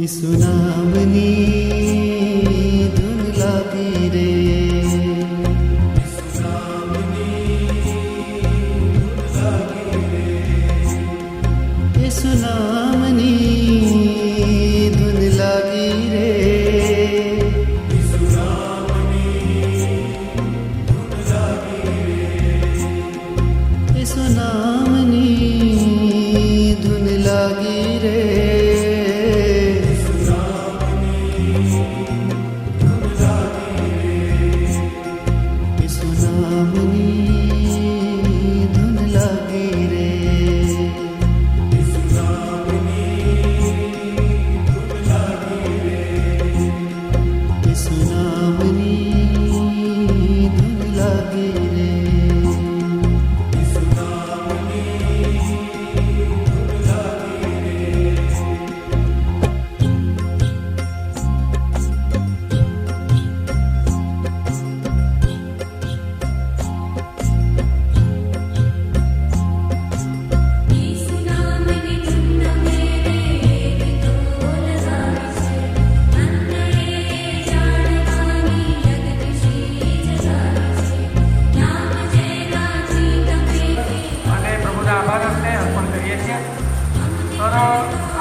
ઈસુ નામની ધૂન લાગી રે, ઈસુ નામની ધૂન લાગી રે, ઈસુ નામની ધૂન લાગી રે, ઈસુ નામની ધૂન લાગી રે,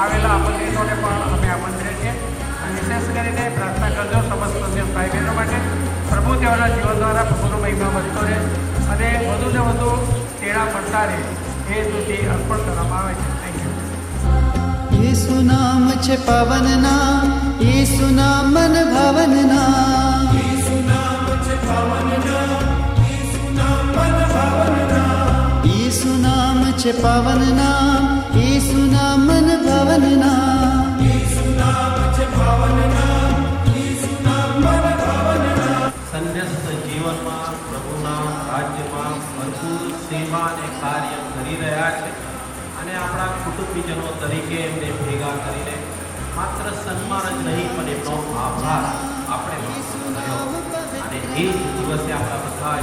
આવેલા આપત્તિઓને પણ અમે આમંત્રીએ છીએ અને વિશેષ કરીને પ્રાર્થના કરજો સમસ્ત ભાઈ બહેનો માટે પ્રભુ તેઓના જીવન દ્વારા પ્રભુનો મહિમા વધતો રહે અને વધુ ને વધુ તેડા પડતા રહે એ હેતુથી અર્પણ કરવામાં આવે છે. Thank you. ઈસુ નામ છે પાવન નામ, ઈસુ નામ મન ભાવન નામ, ઈસુ નામ છે પાવન નામ, ઈસુ નામ મન ભાવન નામ, ઈસુ નામ છે પાવન નામ, ઈસુ નામ મન ભાવન નામ, ઈસુ નામ છે પાવન નામ, ઈસુ નામ મન ભાવન નામ. સંન્યસ્ત જીવનમાં પ્રભુના રાજ્યમાં ભરપૂર સેવા અને કાર્ય કરી રહ્યા છે અને આપણા કુટુંબીજનો તરીકે એમને ભેગા કરીને માત્ર સન્માન જ નહીં પણ એમનો આભાર આપણે કર્યો અને એ જ દિવસે આપણા બધા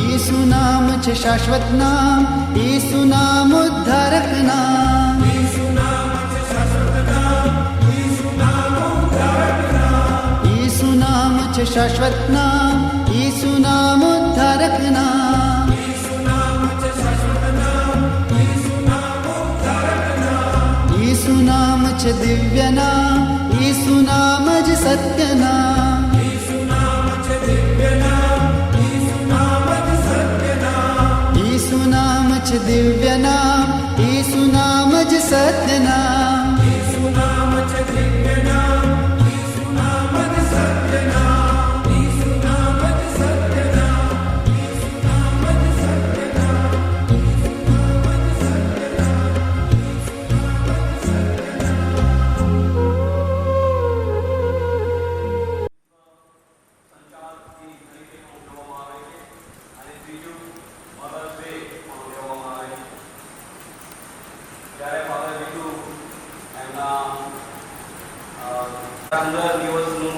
ઈસુ નામ છે શાશ્વત નામ, ઈસુ નામ ઉદ્ધારક નામ, ઈસુ નામ છે શાશ્વત નામ, ઈસુ નામ ઉદ્ધારક નામ, ઈસુ નામ છે શાશ્વત નામ, ઈસુ નામ ઉદ્ધારક નામ, ઈસુ નામ છે શાશ્વત નામ, ઈસુ નામ ઉદ્ધારક નામ, ઈસુ નામ છે દિવ્ય નામ, ઈસુ નામ જ સત્ય નામ, ઈસુ નામ છે દિવ્ય નામ, ઈસુ નામ જ સત્ય નામ, ઈસુ નામ છે દિવ્ય નામ, ઈસુ નામ જ સત્ય નામ, ઈસુ નામ છે દિવ્ય નામ, ઈસુ નામ જ સત્ય નામ, ઈસુ નામ જ સત્ય નામ, ઈસુ નામ જ સત્ય નામ, ઈસુ નામ જ સત્ય નામ, ઈસુ નામ જ સત્ય સુંદર દિવસનું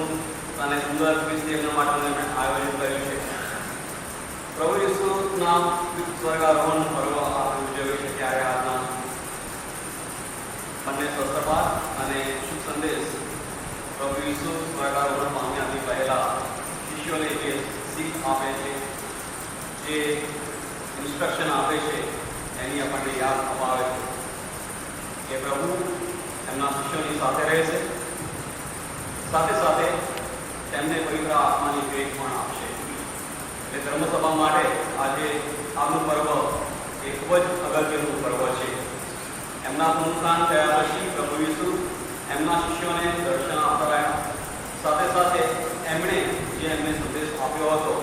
અને સુંદર ક્વિઝ એમના માટે આયોજન કર્યું છે. પ્રભુ ઈસુના સ્વર્ગારોહણ પર્વ આપણે ઉજવ્યું છે ત્યારે આજના બંને શસ્ત્રપાત અને શુભ સંદેશ પ્રભુ ઈસુ સ્વર્ગારોહણ પામ્યાથી પહેલા શિષ્યોને જે શીખ આપે છે, જે ઇન્સ્ટ્રક્શન આપે છે એની આપણને યાદ અપાવે છે કે પ્રભુ એમના શિષ્યોની સાથે રહે છે, સાથે સાથે તેમને પવિત્ર આત્માની ભેટ પણ આપશે. એટલે ધર્મસભા માટે આજે આજનું પર્વ એ ખૂબ જ અગત્યનું પર્વ છે. એમના પુનરુત્થાન થયા પછી પ્રભુ ઈસુ એમના શિષ્યોને દર્શન અપાવ્યા, સાથે સાથે એમણે જે એમને સંદેશ આપ્યો હતો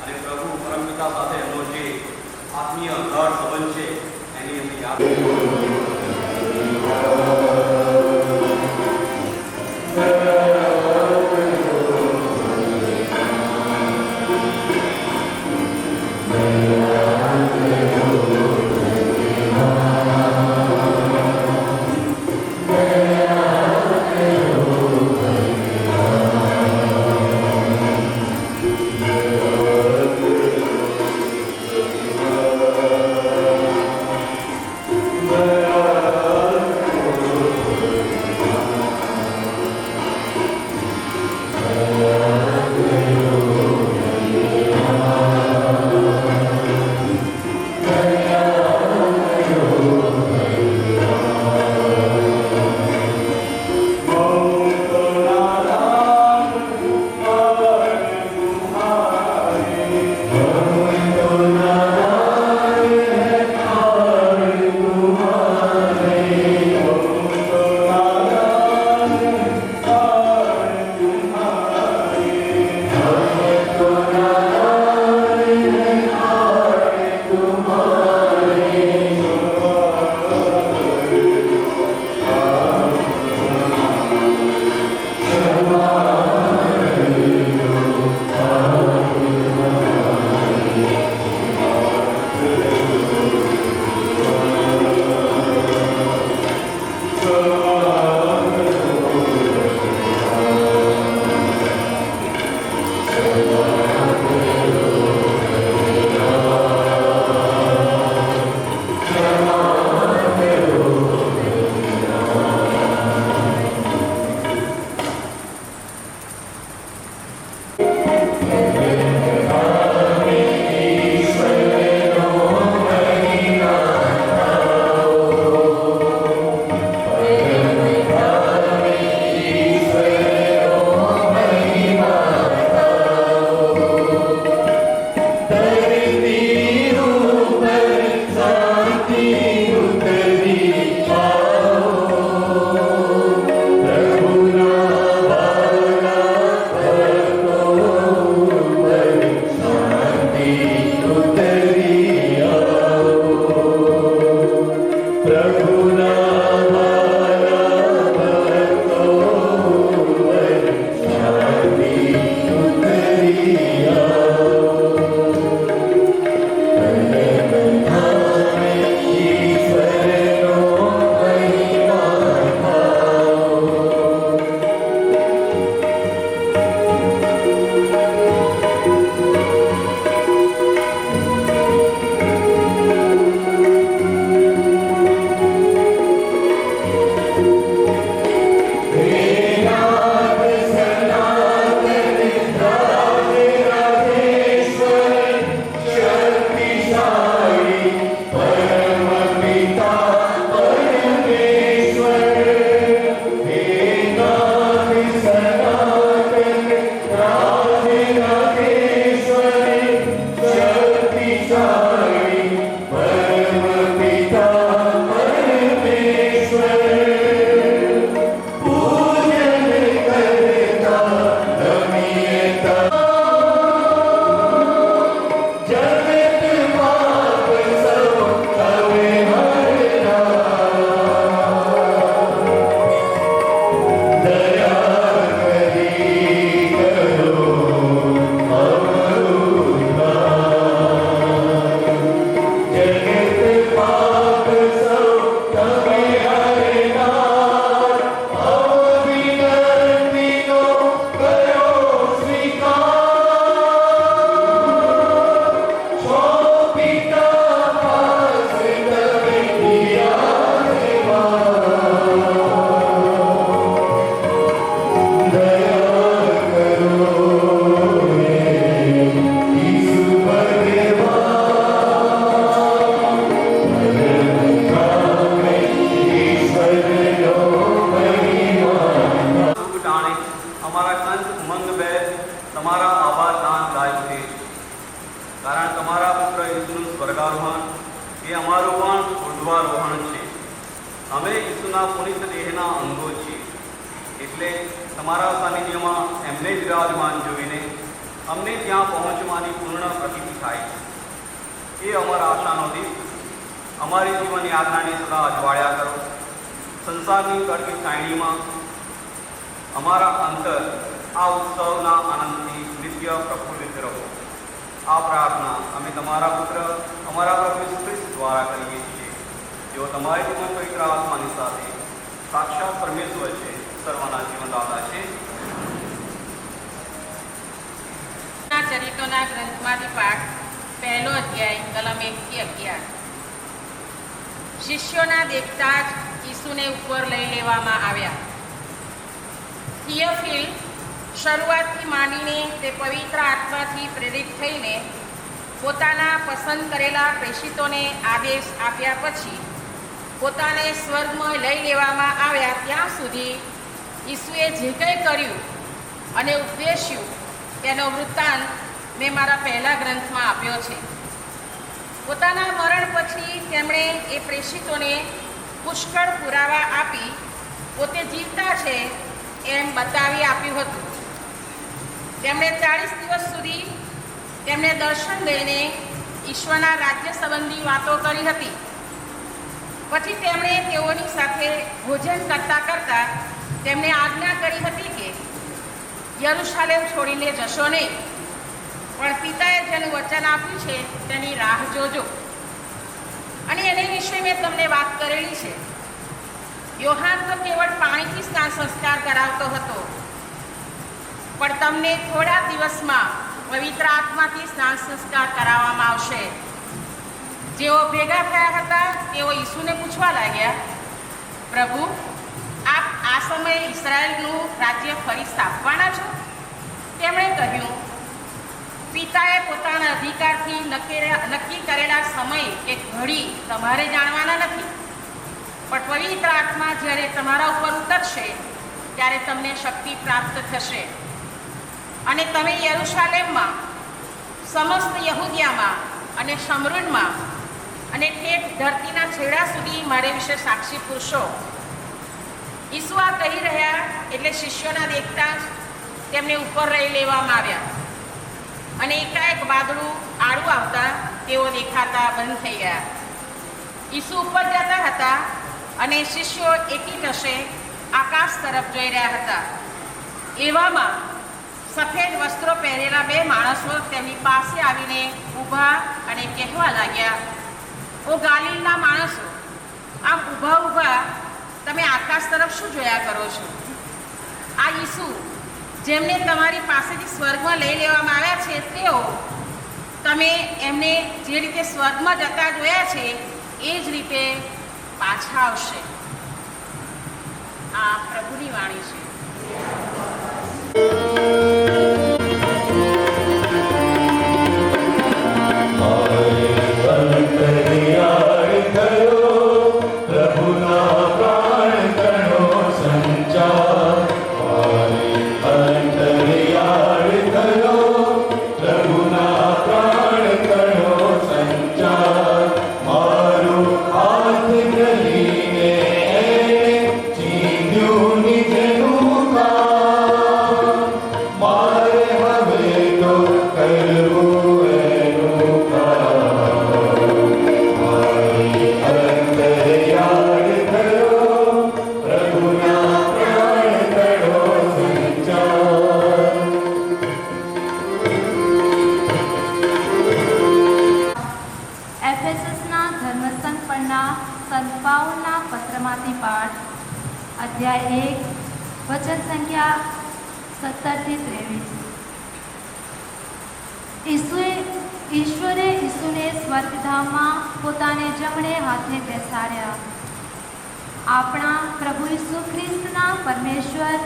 અને પ્રભુ પરમપિતા સાથે એમનો જે આત્મીય ગાઢ સંબંધ છે એની એમને યાદ તમારા આભાર દાન ગાય ઉઠે છે, કારણ તમારા પુત્ર ઈસુનું સ્વર્ગારોહણ એ અમારું પણ ઉર્ધ્વારોહણ છે. અમે ઈસુના પુનિત દેહના અંગો છીએ, એટલે તમારા સાનિધ્યમાં એમને વિરાજમાન જોઈને અમને ત્યાં પહોંચવાની પૂર્ણ પ્રતીતિ થાય છે. એ અમારા આશાનો દીપ અમારી જીવનની આજ્ઞાને સદા અજવાળ્યા કરો. સંસારની કડકી છાયણીમાં અમારા અંતર આ ઉત્સવના આનંદથી નિત્ય પ્રફુલ્લિત રહો. આ પ્રાર્થના અમે તમારા પુત્ર અમારા પ્રભુ ઈસુ ખ્રિસ્ત દ્વારા કરીએ છીએ, જેઓ તમારી જીવન પવિત્ર આત્માની સાથે સાક્ષાત પરમેશ્વર છે, સર્વના જીવનદાતા છે. ચરિત્રોના ગ્રંથમાંથી પાઠ, પહેલો અધ્યાય, કલમ 1 થી 11. શિષ્યોના દેખતા જ ઈસુને ઉપર લઈ લેવામાં આવ્યા. થિયોફિલ, શરૂઆતથી માંડીને તે પવિત્ર આત્માથી પ્રેરિત થઈને પોતાના પસંદ કરેલા પ્રેષિતોને આદેશ આપ્યા પછી પોતાને સ્વર્ગમાં લઈ લેવામાં આવ્યા ત્યાં સુધી ઈસુએ જે કંઈ કર્યું અને ઉપદેશ્યું તેનો વૃત્તાંત મેં મારા પહેલા ગ્રંથમાં આપ્યો છે. પોતાના મરણ પછી તેમણે એ પ્રેષિતોને પુષ્કળ પુરાવા આપી પોતે જીવતા છે એમ બતાવી આપ્યું હતું. તેમણે 40 દિવસ સુધી તેમને દર્શન દઈને ઈશ્વરના રાજ્ય સંબંધી વાતો કરી હતી. પછી તેમણે તેઓની સાથે ભોજન કરતાં કરતાં તેમને આજ્ઞા કરી હતી કે યરુશાલેમ છોડીને જશો નહીં, પણ પિતાએ જેનું વચન આપ્યું છે તેની રાહ જોજો. અને એની વિશે મેં તમને વાત કરેલી છે. યોહાન તો કેવળ પાણીથી સ્નાન સંસ્કાર કરાવતો હતો, પણ તમને થોડા દિવસમાં પવિત્ર આત્માથી સ્નાન સંસ્કાર કરાવવામાં આવશે. જેઓ ભેગા થયા હતા તેઓ ઈસુને પૂછવા લાગ્યા, પ્રભુ, આપ આ સમયે ઇસરાયેલનું રાજ્ય ફરી સ્થાપવાના છો? તેમણે કહ્યું, પિતાએ પોતાના અધિકારથી નક્કી કરેલા સમય કે ઘડી તમારે જાણવાના નથી, પણ પવિત્ર આત્મા જ્યારે તમારા ઉપર ઉતરશે ત્યારે તમને શક્તિ પ્રાપ્ત થશે અને તમે યરુશાલેમમાં, સમસ્ત યહૂદિયામાં અને શમરૂનમાં અને ઠેઠ ધરતીના છેડા સુધી મારે વિશે સાક્ષી પુરુષો. ઈસુ આ કહી રહ્યા એટલે શિષ્યોના દેખતા જ તેમને ઉપર લઈ લેવામાં આવ્યા અને એકાએક વાદળું આડું આવતા તેઓ દેખાતા બંધ થઈ ગયા. ઈસુ ઉપર જતા હતા અને શિષ્યો એકીટશે આકાશ તરફ જોઈ રહ્યા હતા. એવામાં સફેદ વસ્ત્રો પહેરેલા 2 માણસો તેમની પાસે આવીને ઊભા અને કહેવા લાગ્યા, ઓ ગાલિલના માણસો, આમ ઊભા ઊભા તમે આકાશ તરફ શું જોયા કરો છો? આ ઈસુ જેમને તમારી પાસેથી સ્વર્ગમાં લઈ લેવામાં આવ્યા છે તેઓ તમે એમને જે રીતે સ્વર્ગમાં જતા જોયા છે એ જ રીતે પાછા આવશે. આ પ્રભુની વાણી છે. અધ્યાય 1 વચન સંખ્યા 17 થી 23. ઈશ્વરે ઈસુને સ્વર્ગધામમાં પોતાને જમણે હાથે બેસાડ્યા. આપણા પ્રભુ ઈસુ ખ્રિસ્તના પરમેશ્વર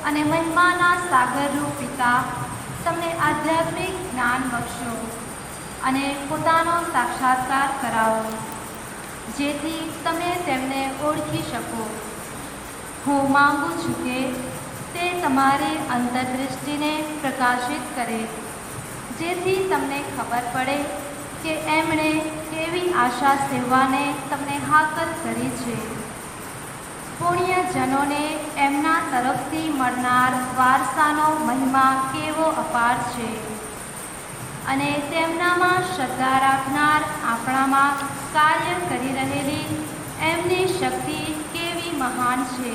અને મહિમાના સાગરરૂપ પિતા તમને આધ્યાત્મિક જ્ઞાન બક્ષો અને પોતાનો સાક્ષાત્કાર કરાવો, જેથી તમે તેમને ઓળખી શકો. હું માંગુ છું કે તે તમારી અંતરદૃષ્ટિને પ્રકાશિત કરે, જેથી તમને ખબર પડે કે એમણે કેવી આશા સેવાને તમને હાકલ કરી છે. પુણ્યજનોને એમના તરફથી મળનાર વારસાનો મહિમા કેવો અપાર છે, અને તેમનામાં શ્રદ્ધા રાખનાર આપણામાં કાર્ય કરી રહેલી એમની શક્તિ કેવી મહાન છે.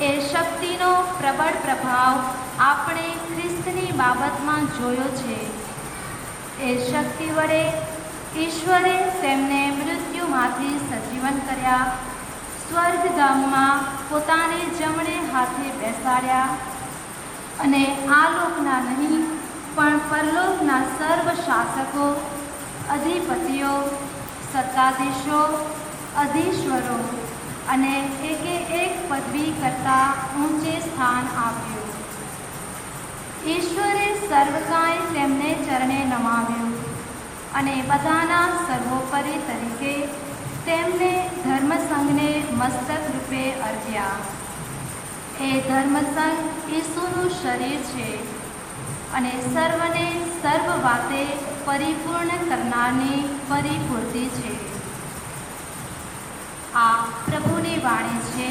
એ શક્તિનો પ્રબળ પ્રભાવ આપણે ખ્રિસ્તની બાબતમાં જોયો છે. એ શક્તિ વડે ઈશ્વરે તેમને મૃત્યુમાંથી સજીવન કર્યા, સ્વર્ગધામમાં પોતાને જમણે હાથે બેસાડ્યા, અને આ લોકના નહીં પણ પરલોકના સર્વ શાસકો, અધિપતિઓ, સત્તાધીશો, અધીશ્વરો અને એકે એક પદવી કરતાં ઊંચે સ્થાન આપ્યું. ઈશ્વરે સર્વકાય તેમને ચરણે નમાવ્યું, અને બધાના સર્વોપરી તરીકે તેમને ધર્મસંઘને મસ્તક રૂપે અર્પ્યા. એ ધર્મસંઘ ઈસુનું શરીર છે, અને સર્વને સર્વ વાતે પરિપૂર્ણ કરનારની પરિપૂર્તિ છે. આ પ્રભુની વાણી છે.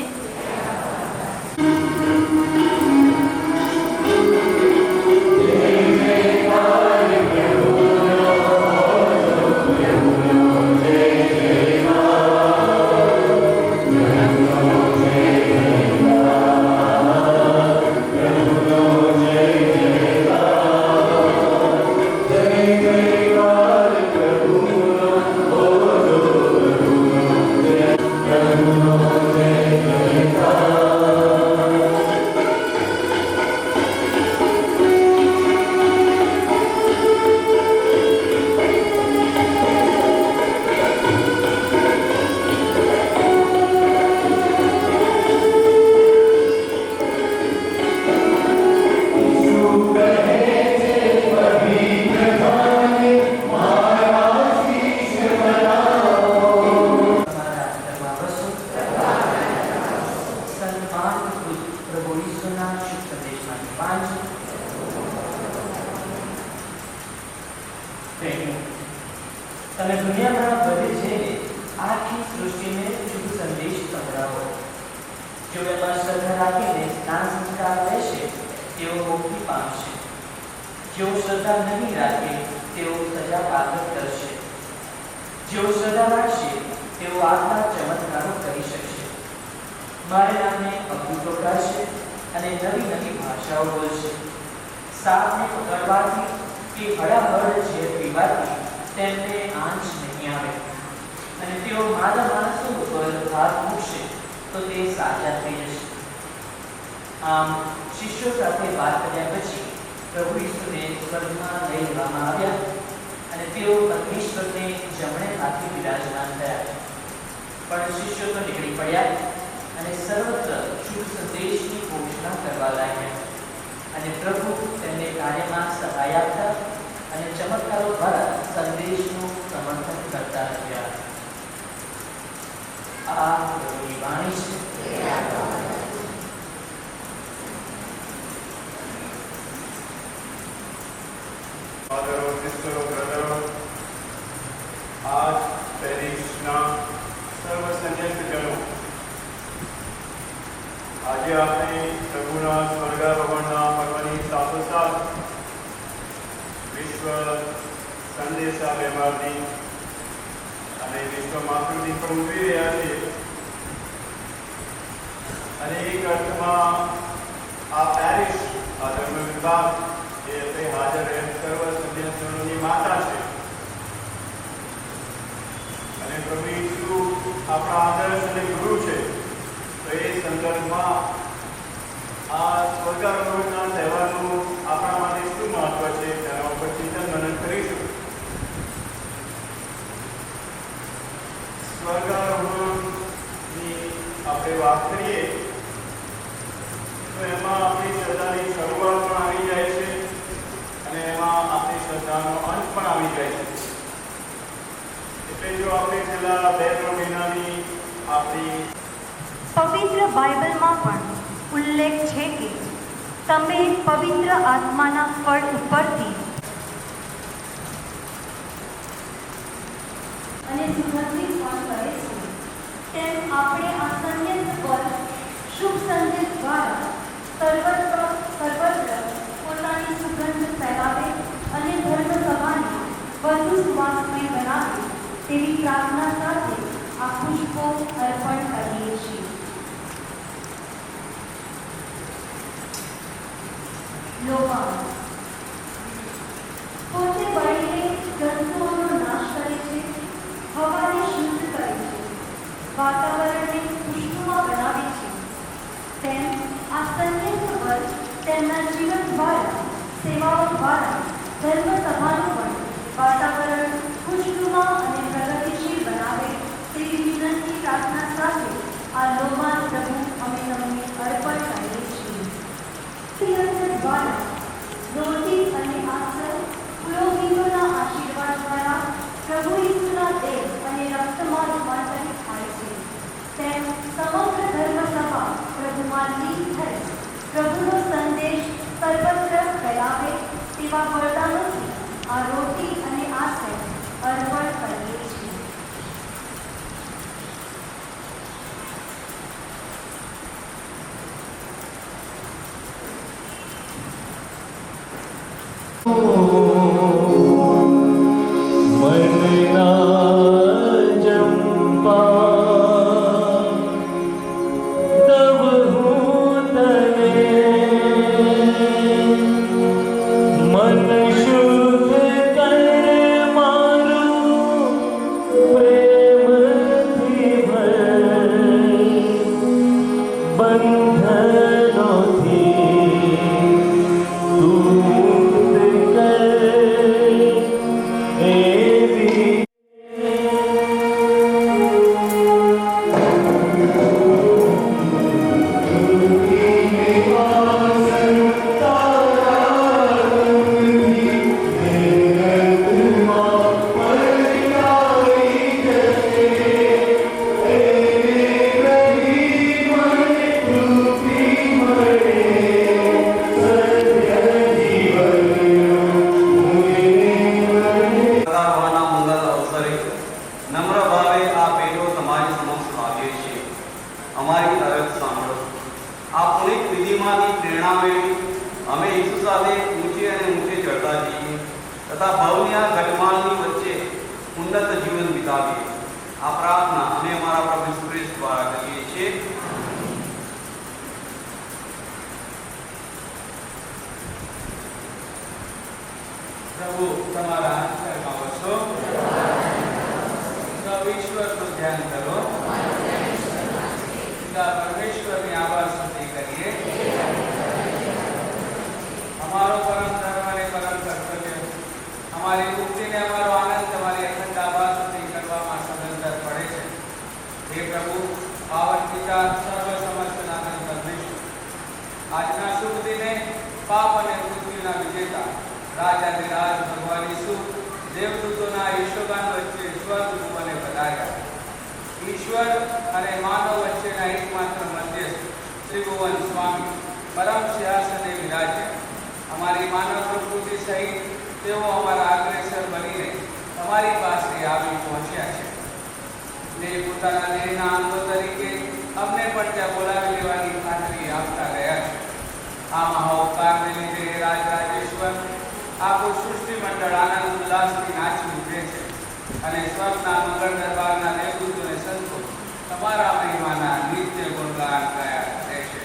તમે દુનિયામાં બધે જઈને આખી સૃષ્ટિને શુભ સંદેશ સંભળાવો. જેઓ એમાં શ્રદ્ધા રાખીને સ્નાન સંસ્કાર લેશે તેઓ મુક્તિ પામશે. જેઓ શ્રદ્ધા નહીં રાખે તેઓ સજા પાત્ર કરશે. જેઓ શ્રદ્ધા રાખશે તેઓ આગના ચમત્કારો કરી શકશે. મારે નામને અદ્ભુતો કરશે અને નવી નવી ભાષાઓ બોલશે. સાપને પકડવાથી કે હળાહળ ઝેર પીવાથી તેમને આંચ નહીં આવે, અને તેઓ મારા માણસો ઉપર હાથ મૂકશે તો તે સાજા થઈ જશે. આમ શિષ્યો સાથે વાત કર્યા પછી પ્રભુ ઈસુને સ્વર્ગમાં લઈ જવામાં આવ્યા, અને તેઓ પરમેશ્વરને જમણે હાથે બિરાજમાન થયા. પણ શિષ્યો તો નીકળી પડ્યા અને સર્વત્ર શુભ સંદેશની ઘોષણા કરવા લાગ્યા, અને પ્રભુ તેમને કાર્યમાં સહાય આપતા અને ચમત્કારો દ્વારા સંદેશનું સમર્થન કરતા રહ્યા. આ પ્રભુની વાણી છે. फादरों, सिस्टरों, ब्रदरों, आज पेरिसना सर्व संन्यासीजनों, આજે આપણે પ્રભુના સ્વર્ગારોહણના પર્વની સાથોસાથ વિશ્વ સંદેશા વ્યવહારની અને વિશ્વ માતૃથી પણ ઉભરી રહ્યા છીએ. અને એક અર્થમાં આ પેરિસ, આ ધર્મ વિભાગ એ આપણે હાજર રહેલ સર્વ સંન્યાસીઓની માતા છે. અને પ્રભુ ઈસુ આપણા આદર્શ અને ગુરુ છે. તો એ સંદર્ભમાં આ સ્વર્ગારોહણના તહેવારનું આપણા માટે શું મહત્વ છે તેના ઉપર ચિંતન મનન કરીશું. સ્વર્ગારોહણની આપણે વાત કરીએ તો એમાં આપણી શ્રદ્ધાની શરૂઆત પણ આવી જાય છે, અને એમાં આપણી શ્રદ્ધાનો અંત પણ આવી જાય છે. એટલે જો આપણે છેલ્લા 2-3 મહિનાની આપણી પવિત્ર બાઇબલમાં પણ ઉલ્લેખ છે કે તમે પવિત્ર આત્માના ફળ ઉપરથી અને સુગંધિત પણ કરે છે, તેમ આપણે આ સંયત ફળ શુભ સંદેશ દ્વારા સર્વત્ર પોતાની સુગંધ ફેલાવે અને ધર્મ સભાને વધુ સુવાસમય બનાવે તેવી પ્રાર્થના સાથે આ પુષ્પો અર્પણ કરીએ છીએ. લોબાન પોતે બળીને જંતુઓનો નાશ કરે છે, હવાને શુદ્ધ કરે છે, વાતાવરણને ખુશ્નુમા બનાવે છે, તેમ આ સંયત વર્ગ તેમના જીવન દ્વારા, સેવાઓ દ્વારા ધર્મ સભાનું પણ વાતાવરણ ખુશ્નુમા અને પ્રગતિશીલ બનાવે તેવી વિનંતી પ્રાર્થના સાથે આ લોબાન પ્રભુ અમે તમને અર્પણ કરીએ છીએ. યજ્ઞ દ્વારા રોટી અને આશ્રય પુરોહિતોના આશીર્વાદ દ્વારા પ્રભુ ઈસુના દેહ અને રક્તમાં રૂપાંતરિત થાય છે, તેમ સમગ્ર ધર્મસભા પ્રભુમાં લીન થઈ પ્રભુનો સંદેશ સર્વત્ર ફેલાવે તેવા વરદાનોથી આ રોટી અને આશ્રય અર્પણ કરીએ છીએ. પ્રભુ તમારા અંતરમાં વસો. ઈશ્વરનું ધ્યાન કરો. પરમેશ્વરની આભાર સ્તુતિ કરીએ. અમારો પરમ ધર્મ અને પરમ કર્તવ્ય, અમારી મુક્તિને અમારો આનંદ તમારી અખંડ આભાર સ્તુતિ કરવામાં સદંતર પડે છે. હે પ્રભુ, પાવન પિતા, સર્વ સમસ્ત આનંદ પરમેશ્વર, આજના શુભ દિને પાપ અને મૃત્યુના વિજેતા રાજાધિરાજ ભગવાન ઈસુ દેવદૂતોના ઈશ્વરગાન વચ્ચે સ્વર્ગભૂમને પધાર્યા. ઈશ્વર અને માનવ વચ્ચેના એકમાત્ર મધ્યસ્થ ત્રિભુવન સ્વામી પરમ સિંહાસને વિરાજે. અમારી માનવ પ્રકૃતિ સહિત તેઓ અમારા અગ્રેસર બનીને તમારી પાસે આવી પહોંચ્યા છે. ને પોતાના દેહના અંગો તરીકે અમને પણ ત્યાં બોલાવી લેવાની ખાતરી આપતા ગયા છે. આ મહાઉપકારને લીધે રાજરાજેશ્વર આખું સૃષ્ટિ મંડળ આનંદ ઉલ્લાસથી નાચી ઉઠે છે અને સ્વર્ગના મંગળ દરબારના દેવદૂતો અને સંતો તમારા મહિમાના નિત્ય ગુણગાન ગાયા કરે છે.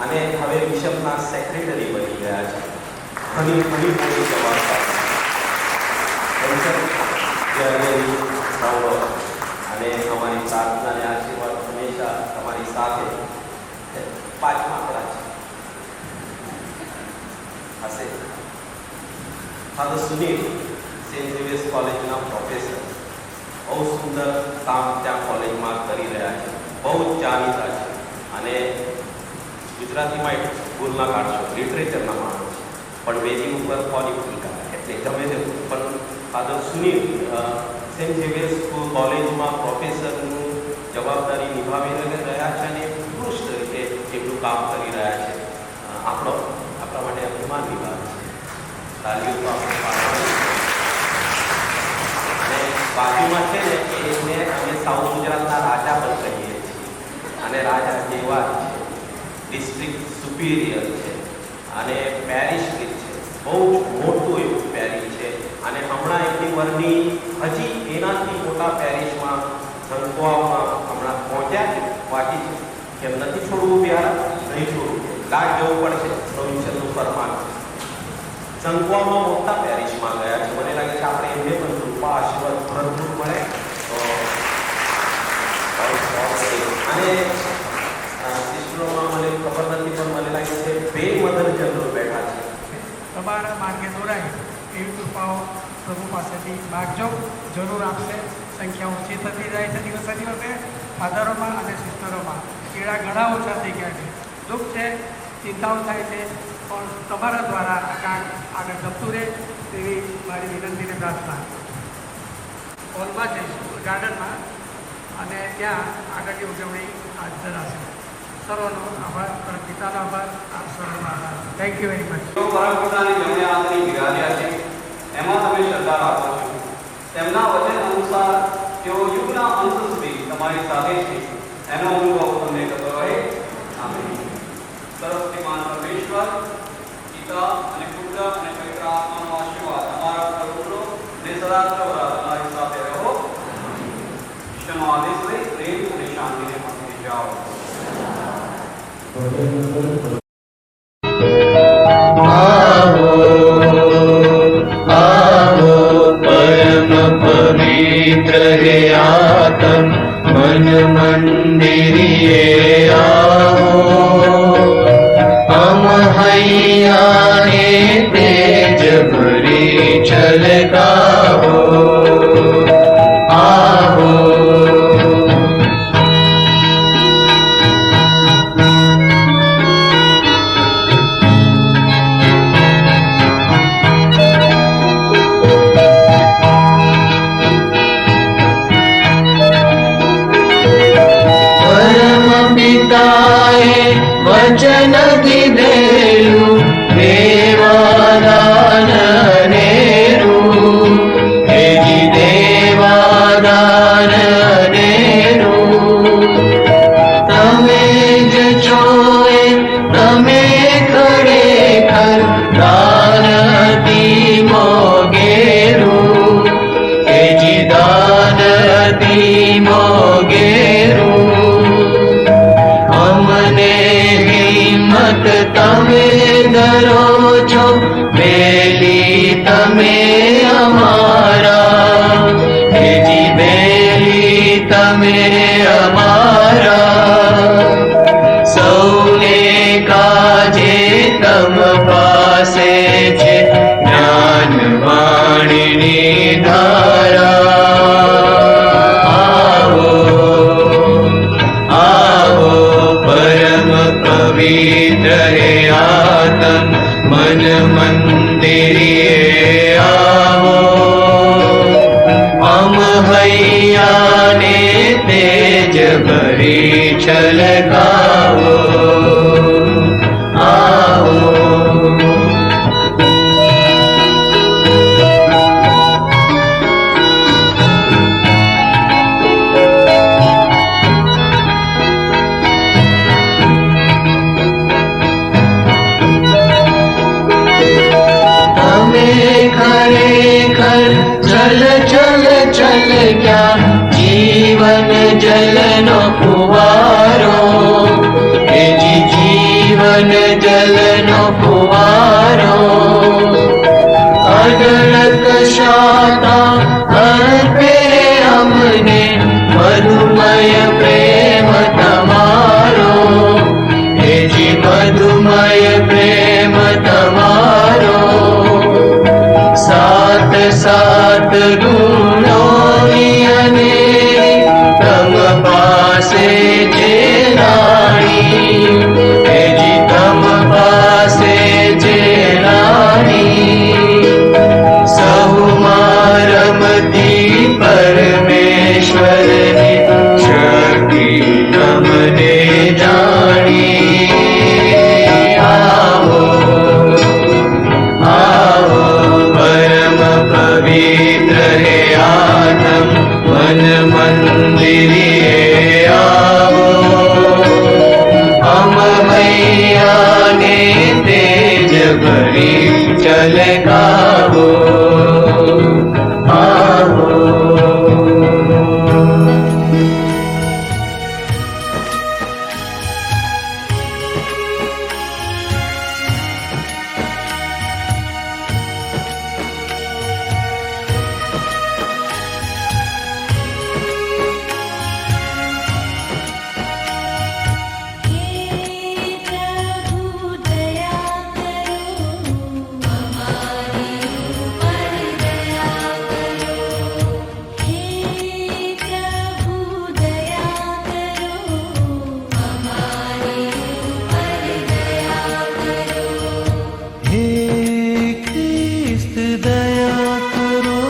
અને હવે બિશપના સેક્રેટરી બની ગયા છે. ઘણી ઘણી મોટી જવાબદારી અને અમારી પ્રાર્થના અને આશીર્વાદ હંમેશા તમારી સાથે પાંચમા આપણા છે હશે. ફાધર સુનિલ સેન્ટ ઝેવિયર્સ કોલેજના પ્રોફેસર, બહુ સુંદર કામ ત્યાં કોલેજમાં કરી રહ્યા છે, બહુ જ જાણીતા છે અને ગુજરાતીમાં એક સ્કૂલના કાઢશો લિટરેચરના માણસ છે, પણ વેદી ઉપર પોલિટિકલ એટલે ગમે તે. પણ father Sunil Saint Xavier's school કોલેજમાં પ્રોફેસરનું જવાબદારી નિભાવી રહ્યા છે અને ઉત્કૃષ્ટ રીતે એટલું કામ કરી રહ્યા છે. આપણા માટે અભિમાનની વાત છે. તાલીઓ તો આપણે પાડવાની. અને બાજુમાં છે ને એને અમે સાઉથ ગુજરાતના રાજા પણ કહીએ છીએ અને રાજા જેવા છે, ડિસ્ટ્રિક્ટ સુપિરિયર છે અને પેરિશ છે, બહુ જ મોટું એવું પેરિશ છે. અને હમણાં એટલી વરની હજી એનાથી મોટા પેરિશમાં સંકવામાં હમણાં પહોંચ્યા છે. બાકી કેમ નથી છોડવું પ્યાર, નહીં છોડવું, લાગ જવું પડશે. પ્રોવિન્શિયલનું ફરમાન સંકવામાં મોટા પેરિશમાં ગયા છે. મને લાગે છે આપણે એમને પણ કૃપા આશીર્વાદ ભરપૂર મળે અને સિસ્ટરોમાં મને ખબર નથી પણ મને લાગે છે 2 મધર જનરલ બેઠા છે. તમારા માર્ગે દોરાય એવી કૃપાઓ પ્રભુ પાસેથી માગજો, જરૂર આપશે. સંખ્યા ઓછી થતી જાય છે દિવસે દિવસે ફાધરોમાં અને સિસ્ટરોમાં. કેળા ઘણા ઓછા થઈ ગયા છે, દુઃખ છે, ચિંતાઓ થાય છે, પણ તમારા દ્વારા આ કામ આગળ જતું રહે તેવી મારી વિનંતીને પ્રાર્થના. હોલમાં જઈશું ગાર્ડનમાં અને ત્યાં આગળની ઉજવણી હાથ ધરાશે. સર્વનો આભાર, પિતાનો આભાર, આપ સર્વનો આભાર. Thank you very much. તેઓ પરમપિતાની જમણે હાથની બિરાજ્યા છે, એમાં તમે શ્રદ્ધા રાખો છો. તેમના વચન અનુસાર તેઓ યુગના અંત સુધી તમારી સાથે છે, એનો અનુભવ તમને થતો રહે. આમેન. સર્વશક્તિમાન પરમેશ્વર, પિતા અને પુત્ર અને પવિત્ર આત્માનો આશીર્વાદ તમારા ઉપર ઉતરો અને સદા સર્વદા તમારી સાથે રહો. ઈશ્વરનો આદેશ લઈ પ્રેમ અને શાંતિને આપી જાઓ. परम पवित्र हे आत्म मन मंदिरिये आओ, हम हैया ने तेज भरी छलकाओ. आओ वचन दिदेलु देवादान नेरु, हेजी देवादान नेरु. तमे ज छोए तमे खरेखर दानती मोगेरु, हेजी दानती मोगेरु. તમે ધરો છો બેલી તમે અમારા, હેજી બેલી તમે અમારા. સૌને કાજે તમ પાસે છે જ્ઞાન વાણીની ધારા. આવો આવો પરમ પવિત્ર હે આત્મ मन मंदिरिये आवो, हम हैया ने तेज भरी छलकाओ. आओ खरेखर चल चल चल क्या जीवन जलनो फुवारो, हे जी जीवन જીવન જલનો ફુવારો અઢળક શાતા અર્પે અમને મધુમય પ્રેમ તમારો હેજી મધુમય પ્રેમ તમારો સાત સાત ગુણોની અને તમ પાસે છે રાણી હેજી તમ પાસે છે રાણી સહુમાં રમતી પરમેશ્વરની શક્તિ તમને જાણી આવો આવો પરમ પવિત્ર હે આત્મ મન મંદિરે આવો હમ મૈયાને તેજ ભરી ચલકાવો આવો હે ખ્રિસ્ત દયા કરો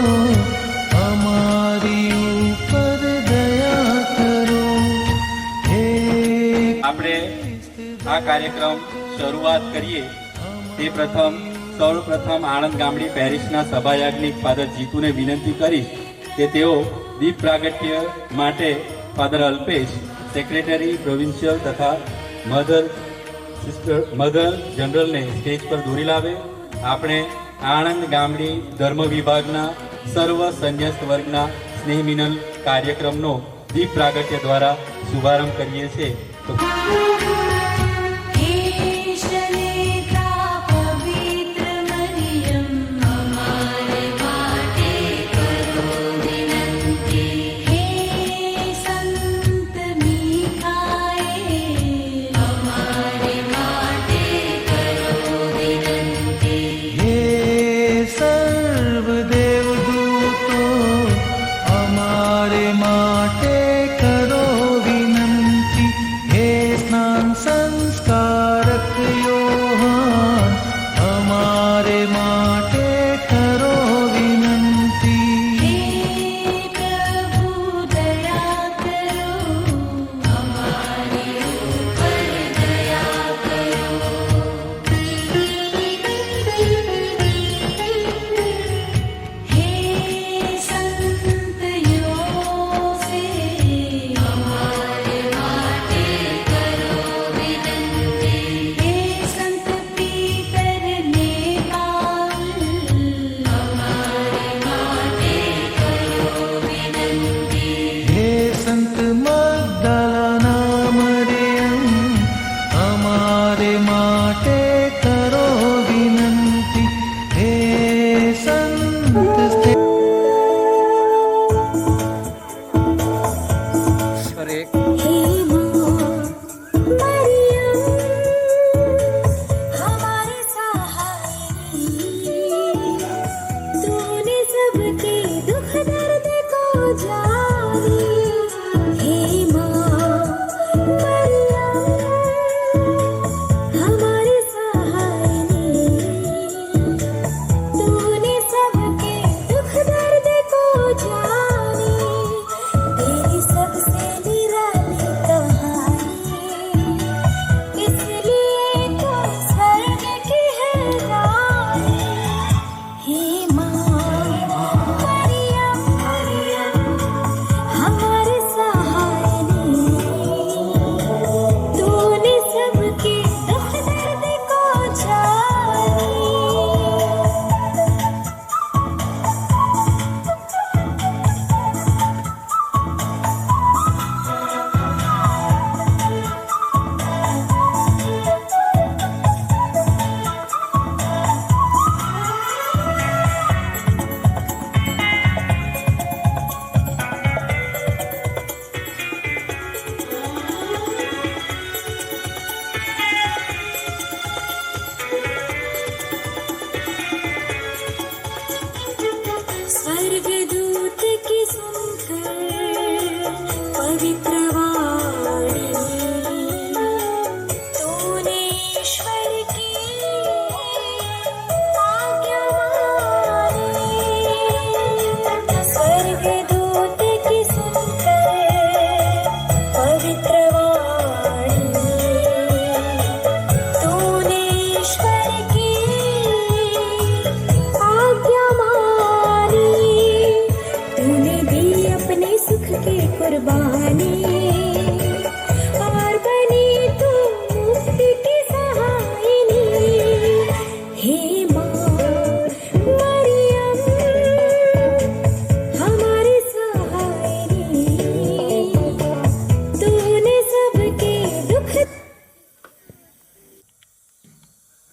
અમારી ઉપર દયા કરો હે આપણે આ કાર્યક્રમ શરૂઆત કરીએ તે સૌપ્રથમ આણંદ ગામડી પેરિસના સભાયાજ્ઞિક ફાધર જીતુને વિનંતી કરીશ કે તેઓ દીપ પ્રાગટ્ય માટે ફાધર અલ્પેશ સેક્રેટરી પ્રોવિન્શિયલ તથા મધર જનરલને સ્ટેજ પર દોરી લાવે. આપણે આણંદ ગામડી ધર્મ વિભાગના સર્વ સંન્યસ્ત વર્ગના સ્નેહ મિલન કાર્યક્રમનો દીપ પ્રાગટ્ય દ્વારા શુભારંભ કરીએ છીએ. હે સર્વ દેવદૂતો અમારે માટે કરો વિનંતી હે સ્નાન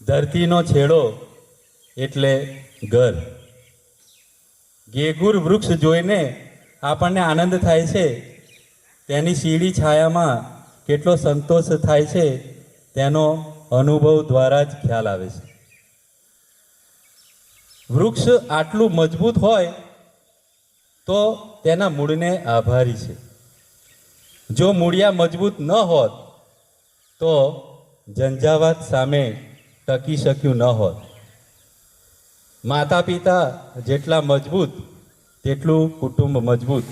ધરતીનો છેડો એટલે ઘર. ગેગુર વૃક્ષ જોઈને આપણને આનંદ થાય છે, તેની શીડી છાયામાં કેટલો સંતોષ થાય છે તેનો અનુભવ દ્વારા જ ખ્યાલ આવે છે. વૃક્ષ આટલું મજબૂત હોય તો તેના મૂળને આભારી છે. જો મૂળિયા મજબૂત ન હોત તો ઝંઝાવાત સામે ટકી શક્યું ન હોત. માતા પિતા જેટલા મજબૂત તેટલું કુટુંબ મજબૂત.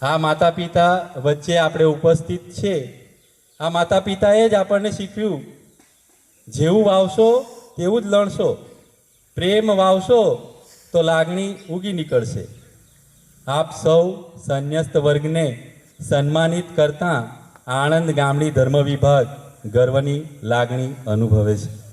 આ માતા પિતા વચ્ચે આપણે ઉપસ્થિત છે. આ માતા પિતાએ જ આપણને શીખવ્યું, જેવું વાવશો તેવું જ લણશો. પ્રેમ વાવશો તો લાગણી ઉગી નીકળશે. આપ સૌ સંન્યસ્ત વર્ગને સન્માનિત કરતાં આણંદ ગામડી ધર્મ વિભાગ ગર્વની લાગણી અનુભવે છે.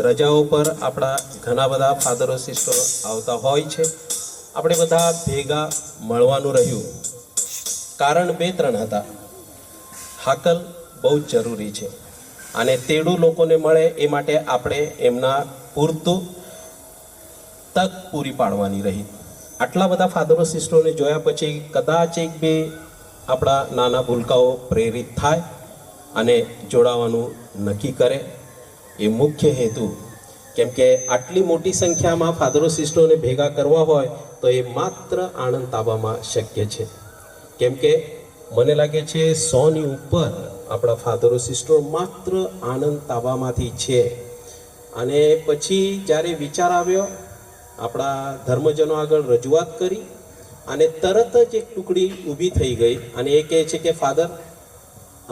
રજાઓ પર આપણા ઘણા બધા ફાધરો સિસ્ટરો આવતા હોય છે. આપણે બધા ભેગા મળવાનું રહ્યું. કારણ 2-3 હતા. હાકલ બહુ જ જરૂરી છે અને તેડું લોકોને મળે એ માટે આપણે એમના પૂરતું તક પૂરી પાડવાની રહી. આટલા બધા ફાધરો સિસ્ટરોને જોયા પછી કદાચ 1-2 આપણા નાના ભૂલકાઓ પ્રેરિત થાય અને જોડાવાનું નક્કી કરે. એ મુખ્ય હેતુ, કેમ કે આટલી મોટી સંખ્યામાં ફાધરો સિસ્ટરોને ભેગા કરવા હોય તો એ માત્ર આણંદ તાબામાં શક્ય છે. કેમ કે મને લાગે છે 100ની ઉપર આપણા ફાધરો સિસ્ટરો માત્ર આણંદ તાબામાંથી છે. અને પછી જ્યારે વિચાર આવ્યો, આપણા ધર્મજનો આગળ રજૂઆત કરી અને તરત જ એક ટુકડી ઊભી થઈ ગઈ અને એ કહે છે કે ફાધર,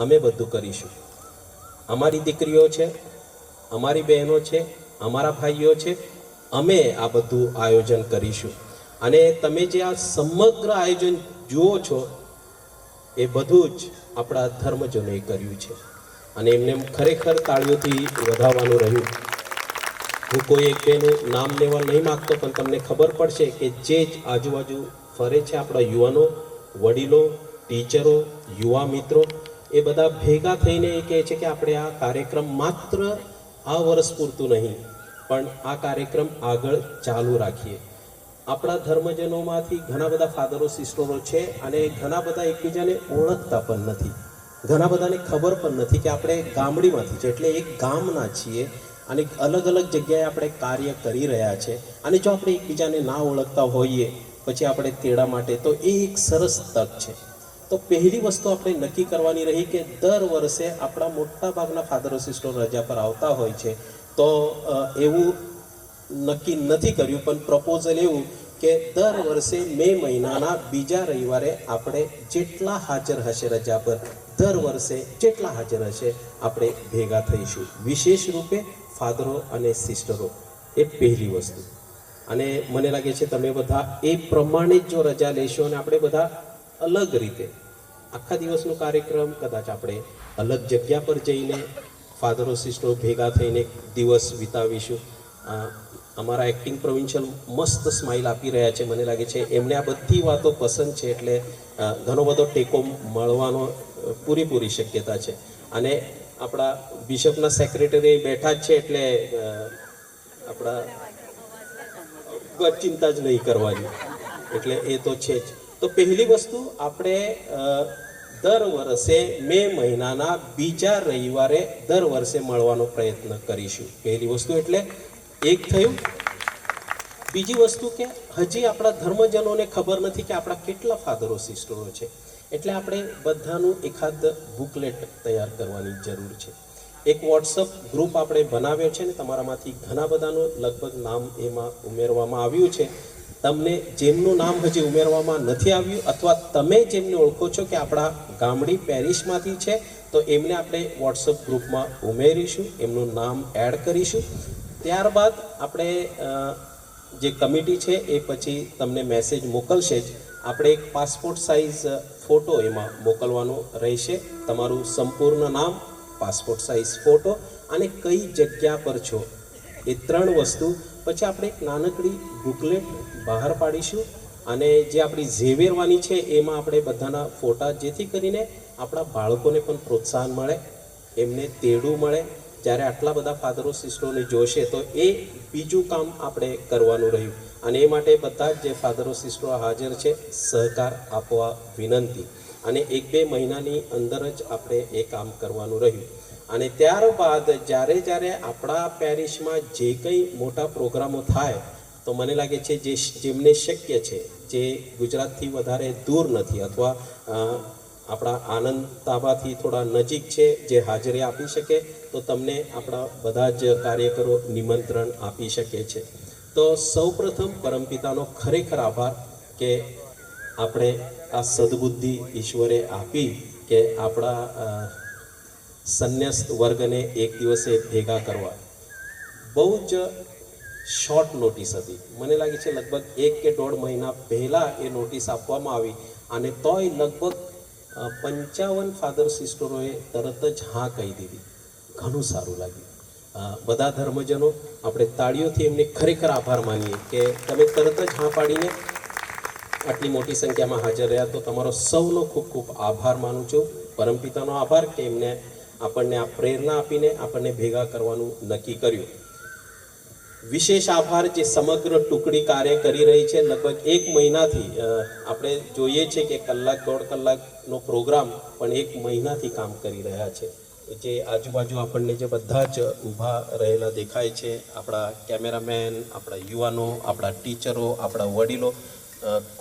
અમે બધું કરીશું. અમારી દીકરીઓ છે, અમારી બહેનો છે, અમારા ભાઈઓ છે, અમે આ બધું આયોજન કરીશું. અને તમે જે આ સમગ્ર આયોજન જુઓ છો એ બધું જ આપણા ધર્મજનોએ કર્યું છે અને એમને ખરેખર તાળીઓથી વધાવવાનું રહ્યું. હું કોઈ એક બેનું નામ લેવા નહીં માગતો, પણ તમને ખબર પડશે કે જે જ આજુબાજુ ફરે છે આપણા યુવાનો, વડીલો, ટીચરો, યુવા મિત્રો, એ બધા ભેગા થઈને એ કહે છે કે આપણે આ કાર્યક્રમ માત્ર આ વર્ષ પૂરતું નહીં પણ આ કાર્યક્રમ આગળ ચાલુ રાખીએ. આપણા ધર્મજનોમાંથી ઘણા બધા ફાધરો સિસ્ટરો છે અને ઘણા બધા એકબીજાને ઓળખતા પણ નથી. ઘણા બધાને ખબર પણ નથી કે આપણે ગામડીમાંથી છે, એટલે એક ગામના છીએ અને અલગ અલગ જગ્યાએ આપણે કાર્ય કરી રહ્યા છે. અને જો આપણે એકબીજાને ના ઓળખતા હોઈએ પછી આપણે તેડા માટે, તો એ એક સરસ તક છે. તો પહેલી વસ્તુ આપણે નક્કી કરવાની રહી કે દર વર્ષે આપણા મોટા ભાગના ફાધરો સિસ્ટરો રજા પર આવતા હોય છે, તો એવું નક્કી નથી કર્યું, પણ પ્રપોઝલ એવું કે દર વર્ષે મે મહિનાના બીજા રવિવારે આપણે જેટલા હાજર હશે રજા પર, દર વર્ષે જેટલા હાજર હશે આપણે ભેગા થઈશું, વિશેષ રૂપે ફાધરો અને સિસ્ટરો. એ પહેલી વસ્તુ. અને મને લાગે છે તમે બધા એ પ્રમાણે જ જો રજા લેશો અને આપણે બધા અલગ રીતે આખા દિવસનો કાર્યક્રમ કદાચ આપણે અલગ જગ્યા પર જઈને ફાધરો સિસ્ટરો ભેગા થઈને દિવસ વિતાવીશું. અમારા એક્ટિંગ પ્રોવિન્શિયલ મસ્ત સ્માઇલ આપી રહ્યા છે. મને લાગે છે એમને આ બધી વાતો પસંદ છે, એટલે ઘણો બધો ટેકો મળવાનો પૂરેપૂરી શક્યતા છે. અને આપણા બિશપના સેક્રેટરી બેઠા જ છે, એટલે આપણા ચિંતા જ નહીં કરવાની, એટલે એ તો છે જ. તો પહેલી વસ્તુ, આપણે દર વર્ષે મે મહિનાના બીજા રવિવારે દર વર્ષે મળવાનો પ્રયત્ન કરીશું. પહેલી વસ્તુ એટલે એક થયું. બીજી વસ્તુ કે હજી આપણા ધર્મજનોને ખબર નથી કે આપણા કેટલા ફાધરો સિસ્ટરો છે, એટલે આપણે બધાનું એકાદ બુકલેટ તૈયાર કરવાની જરૂર છે. એક વોટ્સઅપ ગ્રુપ આપણે બનાવ્યો છે ને તમારામાંથી ઘણા બધાનું લગભગ નામ એમાં ઉમેરવામાં આવ્યું છે. તમને જેમનું નામ હજી ઉમેરવામાં નથી આવ્યું અથવા તમે જેમને ઓળખો છો કે આપણા ગામડી પેરિશમાંથી છે, તો એમને આપણે વોટ્સઅપ ગ્રુપમાં ઉમેરીશું, એમનું નામ એડ કરીશું. ત્યારબાદ આપણે જે કમિટી છે એ પછી તમને મેસેજ મોકલશે જ. આપણે એક પાસપોર્ટ સાઇઝ ફોટો એમાં મોકલવાનો રહેશે. તમારું સંપૂર્ણ નામ, પાસપોર્ટ સાઇઝ ફોટો અને કઈ જગ્યા પર છો, એ 3 વસ્તુ. પછી આપણે એક નાનકડી બુકલેટ બહાર પાડીશું અને જે આપણી ઝેવેરવાની છે એમાં આપણે બધાના ફોટા, જેથી કરીને આપણા બાળકોને પણ પ્રોત્સાહન મળે, એમને તેડું મળે. જ્યારે આટલા બધા ફાધરો સિસ્ટરોને જોશે તો એ બીજું કામ આપણે કરવાનું રહ્યું. અને એ માટે બધા જ જે ફાધરો સિસ્ટરો હાજર છે સહકાર આપવા વિનંતી. અને 1-2 મહિનાની અંદર જ આપણે એ કામ કરવાનું રહ્યું. અને ત્યારબાદ જ્યારે આપણા પેરિશમાં જે કંઈ મોટા પ્રોગ્રામો થાય, તો મને લાગે છે જેમને શક્ય છે, જે ગુજરાતથી વધારે દૂર નથી અથવા આપણા આણંદ તાબાથી થોડા નજીક છે, જે હાજરી આપી શકે, તો તમને આપણા બધા જ કાર્યકરો નિમંત્રણ આપી શકે છે. તો સૌપ્રથમ પરમપિતાનો ખરેખર આભાર કે આપણે આ સદબુદ્ધિ ઈશ્વરે આપી કે આપણા સંન્યસ્ત વર્ગને એક દિવસે ભેગા કરવા. બહુ જ શોર્ટ નોટિસ હતી. મને લાગે છે લગભગ 1 કે 1.5 મહિના પહેલાં એ નોટિસ આપવામાં આવી અને તોય લગભગ 55 ફાધર સિસ્ટરોએ તરત જ હા કહી દીધી. ઘણું સારું લાગ્યું. બધા ધર્મજનો આપણે તાળીઓથી એમને ખરેખર આભાર માનીએ કે તમે તરત જ હા પાડીને આટલી મોટી સંખ્યામાં હાજર રહ્યા. તો તમારો સૌનો ખૂબ ખૂબ આભાર માનું છું. પરમપિતાનો આભાર કે એમને આપણને આ પ્રેરણા આપીને આપણને ભેગા કરવાનું નક્કી કર્યું. વિશેષ આભાર જે સમગ્ર ટુકડી કાર્ય કરી રહી છે. લગભગ 1 મહિનાથી આપણે જોઈએ છે કે કલાક 1.5 કલાકનો પ્રોગ્રામ પણ 1 મહિનાથી કામ કરી રહ્યા છે. જે આજુબાજુ આપણને જે બધા જ ઊભા રહેલા દેખાય છે, આપણા કેમેરામેન, આપણા યુવાનો, આપણા ટીચરો, આપણા વડીલો,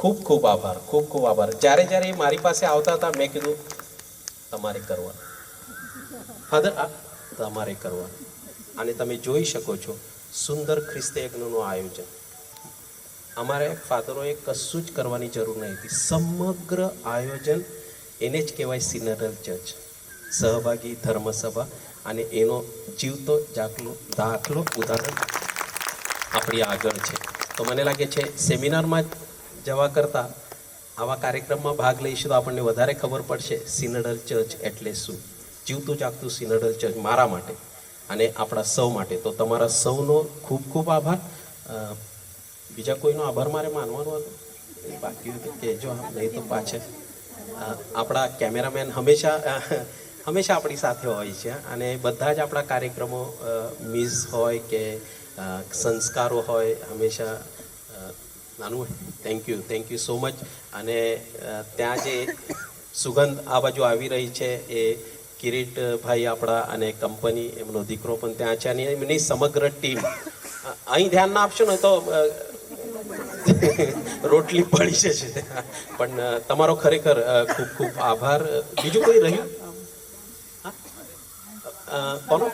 ખૂબ ખૂબ આભાર, ખૂબ ખૂબ આભાર. જ્યારે જ્યારે મારી પાસે આવતા હતા મેં કીધું તમારે કરવાનું ફાધર, આ તમારે કરવાનું. અને તમે જોઈ શકો છો સુંદર ખ્રિસ્ત યજ્ઞનું આયોજન અમારે ફાધરોએ કશું જ કરવાની જરૂર નહીં હતી. સમગ્ર આયોજન એને જ કહેવાય સિનરલ ચર્ચ, સહભાગી ધર્મસભા. અને એનો જીવતો દાખલો ઉદાહરણ આપણી આગળ છે. તો મને લાગે છે સેમિનારમાં જવા કરતાં આવા કાર્યક્રમમાં ભાગ લઈશું તો આપણને વધારે ખબર પડશે સિનડલ ચર્ચ એટલે શું. જીવતું જાગતું સિનડલ ચર્ચ મારા માટે અને આપણા સૌ માટે. તો તમારા સૌનો ખૂબ ખૂબ આભાર. બીજા કોઈનો આભાર મારે માનવાનો હતો બાકી હોય તો કહેજો, નહીં તો પાછળ. આપણા કેમેરામેન હંમેશા આપણી સાથે હોય છે અને બધા જ આપણા કાર્યક્રમો મિસ હોય કે સંસ્કારો હોય હંમેશા નાનું હોય. Thank you so much. અને ત્યાં જે સુગંધ આ બાજુ આવી રહી છે એ કિરીટભાઈ આપણા અને કંપની, એમનો દીકરો પણ ત્યાં છે અને એમની સમગ્ર ટીમ. અહીં ધ્યાન ના આપશો ને તો રોટલી પડી જશે. પણ તમારો ખરેખર ખૂબ ખૂબ આભાર. બીજું કોઈ રહ્યું? કોનો?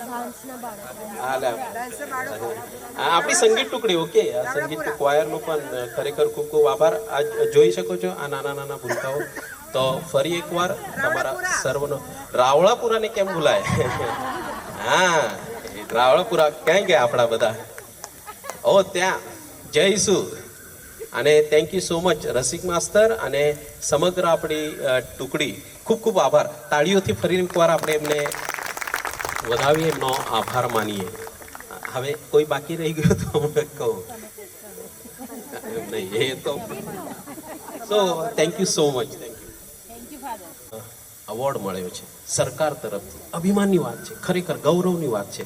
આપણી સંગીત ટુકડી. ઓકે, સંગીત ક્વાયરનો પણ ખરેખર ખૂબ ખૂબ આભાર. આજ જોઈ શકો છો આ નાના નાના ભૂલકાઓ. તો ફરી એકવાર તમારા સર્વનો રાવળાપુરાને કેમ ભૂલાય? હા, રાવળાપુરા ક્યાં ગયા આપણા બધા? ઓ ત્યાં જઈશું. અને થેન્ક યુ સો મચ રસિક માસ્તર અને સમગ્ર આપણી ટુકડી. ખૂબ ખૂબ આભાર. તાળીઓથી ફરી એકવાર આપણે એમને વધાવીએ, એમનો આભાર માનીએ. હવે કોઈ બાકી રહી ગયો તો હું કહું નહીં એ તો. So thank you so much. Award મળ્યો છે સરકાર તરફથી, અભિમાનની વાત છે, ખરેખર ગૌરવની વાત છે.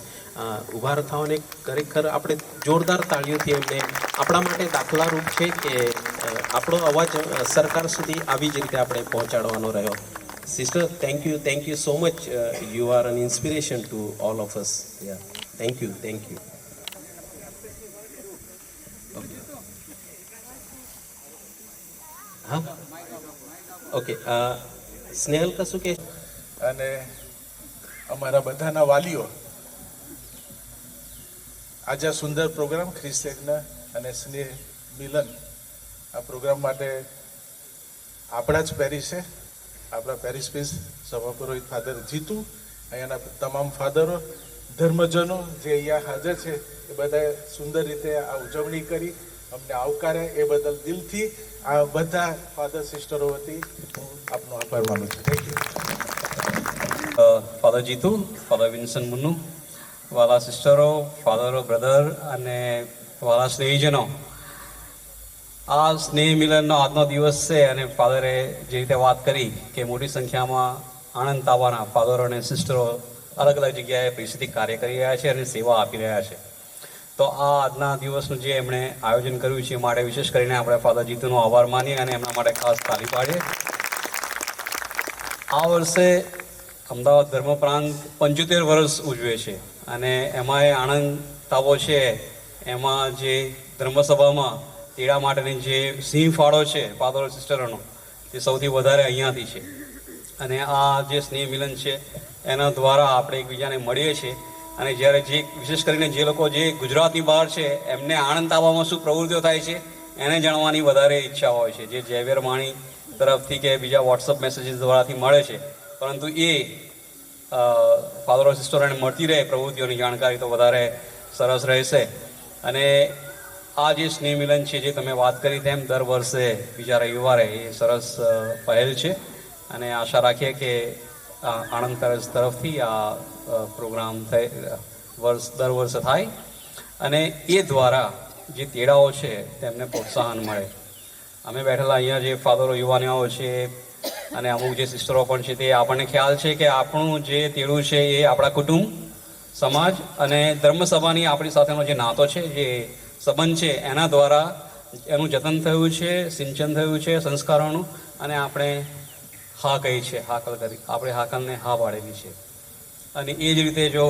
ઉભા થવાને ખરેખર આપણે જોરદાર તાળીઓથી એમને આપણા માટે દાખલારૂપ છે કે આપણો અવાજ સરકાર સુધી આવી જ રીતે આપણે પહોંચાડવાનો રહ્યો. Sister, thank you so much. You are an inspiration to all of us. Yeah, thank you. હા, ઓકે. સ્નેહલ કશું કે? અને અમારા બધાના વાલીઓ, આજે આ સુંદર પ્રોગ્રામ ખ્રિસ્ત યજ્ઞ અને સ્નેહ મિલન, આ પ્રોગ્રામ માટે આપણા જ પેરિસે, આપણા પેરિસ પીસ સભા પુરોહિત ફાધર જીતુ, અહીંયાના તમામ ફાધરો, ધર્મજનો જે અહીંયા હાજર છે એ બધાએ સુંદર રીતે આ ઉજવણી કરી, અમને આવકારે એ બદલ દિલથી આ બધા ફાધર સિસ્ટરો વતી હું આપનો આભાર માનું છું. Thank you. Father Jitu, father Vinson Munnu, વાલા સિસ્ટરો, ફાધરો, બ્રધર અને વાલા સ્નેહીજનો, આ સ્નેહ મિલનનો આજનો દિવસ છે અને ફાધરે જે રીતે વાત કરી કે મોટી સંખ્યામાં આણંદ તાબાના ફાધરો અને સિસ્ટરો અલગ અલગ જગ્યાએ પરિસ્થિતિ કાર્ય કરી રહ્યા છે અને સેવા આપી રહ્યા છે. તો આ આજના દિવસનું જે એમણે આયોજન કર્યું છે એ માટે વિશેષ કરીને આપણે ફાધર જીતુનો આભાર માનીએ અને એમના માટે ખાસ તાળી પાડીએ. આ વર્ષે અમદાવાદ ધર્મપ્રાંત 75 વર્ષ ઉજવે છે અને એમાંય આણંદ તાબો છે એમાં જે ધર્મસભામાં તેડા માટેની જે સિંહ ફાળો છે ફાધર સિસ્ટરોનો તે સૌથી વધારે અહીંયાથી છે. અને આ જે સ્નેહ મિલન છે એના દ્વારા આપણે એકબીજાને મળીએ છીએ. અને જ્યારે જે વિશેષ કરીને જે લોકો જે ગુજરાતની બહાર છે એમને આણંદ તાબામાં શું પ્રવૃત્તિઓ થાય છે એને જાણવાની વધારે ઈચ્છા હોય છે, જે ઝેવિયર માણી તરફથી કે બીજા વોટ્સઅપ મેસેજીસ દ્વારાથી મળે છે. પરંતુ એ ફાધરો સિસ્ટરોને મળતી રહે પ્રવૃત્તિઓની જાણકારી તો વધારે સરસ રહેશે. અને આ જે સ્નેહ મિલન છે જે તમે વાત કરી તેમ દર વર્ષે બીજા રવિવારે એ સરસ પહેલ છે અને આશા રાખીએ કે આણંદ તરફથી આ પ્રોગ્રામ દર વર્ષે થાય અને એ દ્વારા જે તેડાઓ છે તેમને પ્રોત્સાહન મળે. અમે બેઠેલા અહીંયા જે ફાધરો યુવાનીઓ છે અને અમુક જે સિસ્ટરો પણ છે તે આપણને ખ્યાલ છે કે આપણું જે તેડું છે એ આપણા કુટુંબ, સમાજ અને ધર્મસભાની આપણી સાથેનો જે નાતો છે, જે સંબંધ છે, એના દ્વારા એનું જતન થયું છે, સિંચન થયું છે સંસ્કારોનું, અને આપણે હા કહી છે, હાકલ કરી, આપણે હાકલને હા પાડેલી છે. અને એ જ રીતે જો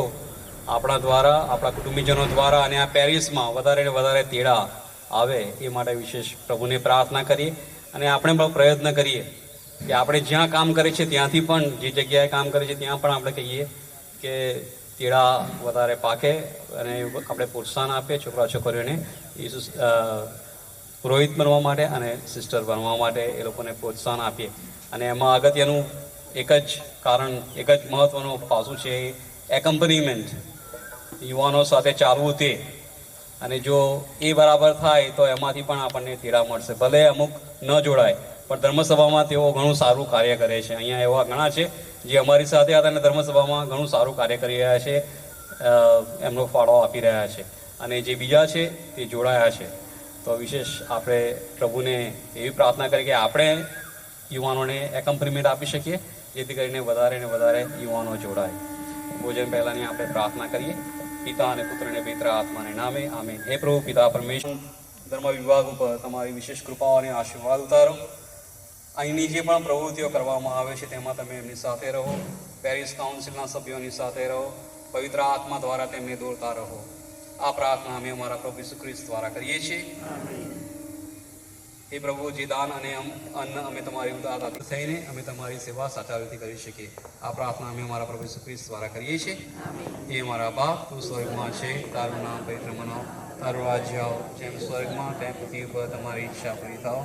આપણા દ્વારા, આપણા કુટુંબીજનો દ્વારા અને આ પેરિસમાં વધારે ને વધારે તેડા આવે એ માટે વિશેષ પ્રભુને પ્રાર્થના કરીએ. અને આપણે પણ પ્રયત્ન કરીએ કે આપણે જ્યાં કામ કરીએ છીએ ત્યાંથી પણ, જે જગ્યાએ કામ કરીએ છીએ ત્યાં પણ આપણે કહીએ કે તેડા વધારે પાકે અને આપણે પ્રોત્સાહન આપીએ છોકરા છોકરીઓને પુરોહિત બનવા માટે અને સિસ્ટર બનવા માટે એ લોકોને પ્રોત્સાહન આપીએ. અને એમાં અગત્યનું એક જ કારણ, એક જ મહત્ત્વનું પાસું છે એકમ્પનીમેન્ટ, યુવાનો સાથે ચાલવું તે. અને જો એ બરાબર થાય તો એમાંથી પણ આપણને તેડા મળશે. ભલે અમુક ન જોડાય પણ ધર્મસભામાં તેઓ ઘણું સારું કાર્ય કરે છે. અહીંયા એવા ઘણા છે જે અમારી સાથે હતા અને ધર્મસભામાં ઘણું સારું કાર્ય કરી રહ્યા છે, એમનો ફાળો આપી રહ્યા છે. અને જે બીજા છે તે જોડાયા છે. તો વિશેષ આપણે પ્રભુને એવી પ્રાર્થના કરી કે આપણે યુવાનોને એકમ્પનીમેન્ટ આપી શકીએ, જેથી કરીને વધારે ને વધારે યુવાનો જોડાય. ભોજન પહેલાંની આપણે પ્રાર્થના કરીએ. પિતા અને પુત્ર અને પવિત્ર આત્માને નામે આમેન. હે પ્રભુ પિતા પરમેશ્વર, ધર્મ વિભાગ ઉપર તમારી વિશેષ કૃપાઓ અને આશીર્વાદ ઉતારો. અહીંની જે પણ પ્રવૃત્તિઓ કરવામાં આવે છે તેમાં તમે એમની સાથે રહો. પેરિસ કાઉન્સિલના સભ્યોની સાથે રહો. પવિત્ર આત્મા દ્વારા તેમને દોરતા રહો. આ પ્રાર્થના અમે અમારા પ્રભુ ઈસુ ખ્રિસ્ત દ્વારા કરીએ છીએ. એ પ્રભુ, જે દાન અને અન્ન અમે તમારી ઉદારતા થઈને અમે તમારી સેવા સાચાવીથી કરી શકીએ. આ પ્રાર્થના અમે અમારા પ્રભુ ઈસુ ખ્રિસ્ત દ્વારા કરીએ છીએ. એ અમારા બાપ, તું સ્વર્ગમાં છે, તારું નામ પવિત્ર મનાવ, તારું રાજ્ય આવ, જેમ સ્વર્ગમાં તેમ પૃથ્વી પર તમારી ઈચ્છા પૂરી થાવ.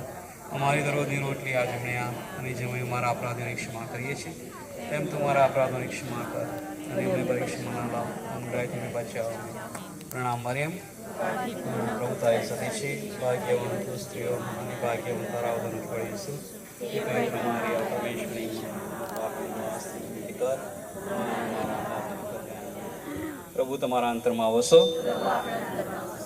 અમારી દરરોજની રોટલી આજે અમને આપ, અને જેમ અમે અમારા અપરાધોની ક્ષમા કરીએ છીએ તેમ તમારા અપરાધોની ક્ષમા કર, અને અમને પરીક્ષામાં ના લાવ, અનુગ્રહથી બચાવો. પ્રણામ મરિયમ, પ્રભુ તારી સાથે છે, ભાગ્યવાન તું સ્ત્રીઓમાં અને ભાગ્યવાન તારા ઉદરનું ફળ ઈસુ. એ પવિત્ર મારી પરમેશ્વરી કર. પ્રભુ તમારા અંતરમાં વસો.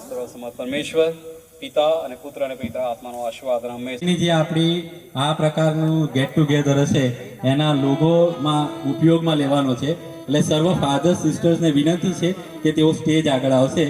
સર્વસમર્થ પરમેશ્વર, પિતા અને પુત્ર અને પવિત્ર આત્માનો આશીર્વાદ હંમેશા. જે આપણી આ પ્રકારનું ગેટ ટુગેધર હશે એના લોગોમાં ઉપયોગમાં લેવાનો છે. એટલે સર્વ ફાધર સિસ્ટર્સને વિનંતી છે કે તેઓ સ્ટેજ આગળ આવશે.